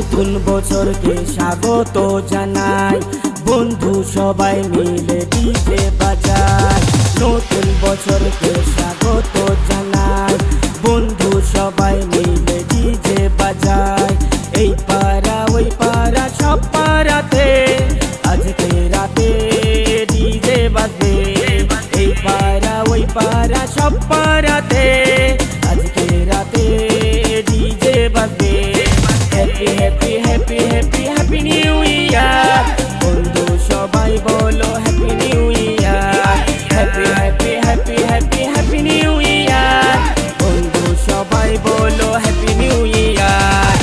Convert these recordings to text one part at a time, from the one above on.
নতুন বছরকে স্বাগত জানাই, বন্ধু সবাই মিলে ডিজে বাজাই। নতুন বছরকে স্বাগত জানাই, বন্ধু সবাই মিলে ডিজে বাজাই। এই পাড়া ওই পাড়া সব পাড়াতে আজকে রাতে ডিজে বাজবে। এই পাড়া ওই পাড়া সব পাড়াতে আজকে রাতে ডিজে বাজবে। Happy happy happy happy happy new year, বন্ধু সবাই বলো happy new year. Happy happy happy happy happy new year, বন্ধু সবাই বলো হ্যাপি নিউ ইয়ার।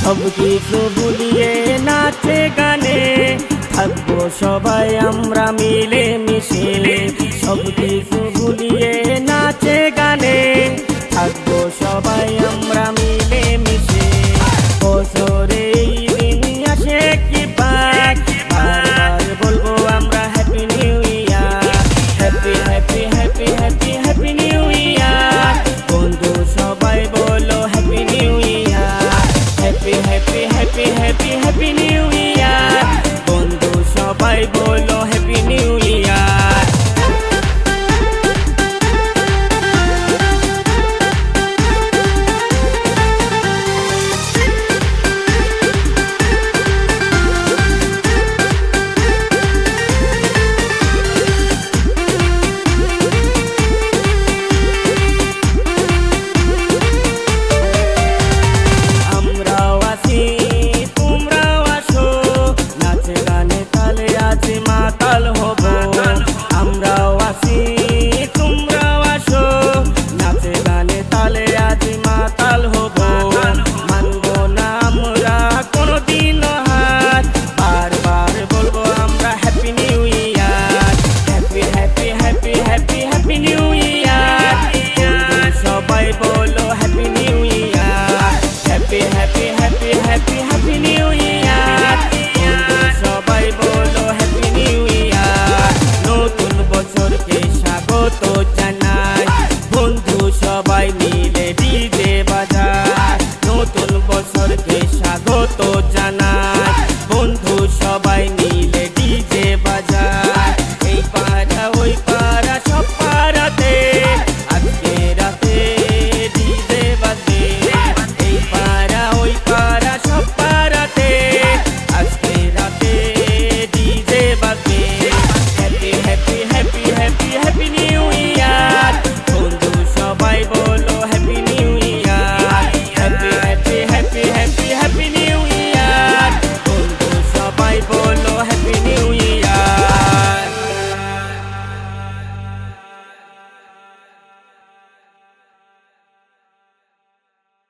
সব কিছু ভুলিয়ে নাচে গানে থাকবো সবাই আমরা মিলে মিশে। সব কিছু ভুলিয়ে নাচে গানে থাকবো সবাই আমরা মিলে মিশে। বছরে এই দিন আসে কি পাক, বারবার বলবো আমরা happy new year. Happy happy happy happy happy new year, বন্ধু সবাই বলো happy new year. Happy happy happy happy happy new year, বন্ধু সবাই বলো হ্যাপি নিউ ইয়ার। আমরাও আছি তোমরাও আসো, নাচে গানে তালে আজ মাতাল হব। আমরাও আছি তোমরাও আসো, নাচে গানে তালে আজ মাতাল হব। মানবো না আমরা কোনোদিন হার, বারবার বলবো আমরা happy new year. Happy happy happy happy happy new year, বন্ধু সবাই বলো happy new year. Happy happy happy happy happy new year, বন্ধু সবাই বলো হ্যাপি নিউ ইয়ার। নতুন বছরকে স্বাগত জানাই, বন্ধু সবাই মিলে ডিজে বাজায়। নতুন বছরকে স্বাগত জানাই, বন্ধু সবাই মিলে ডিজে বাজায়।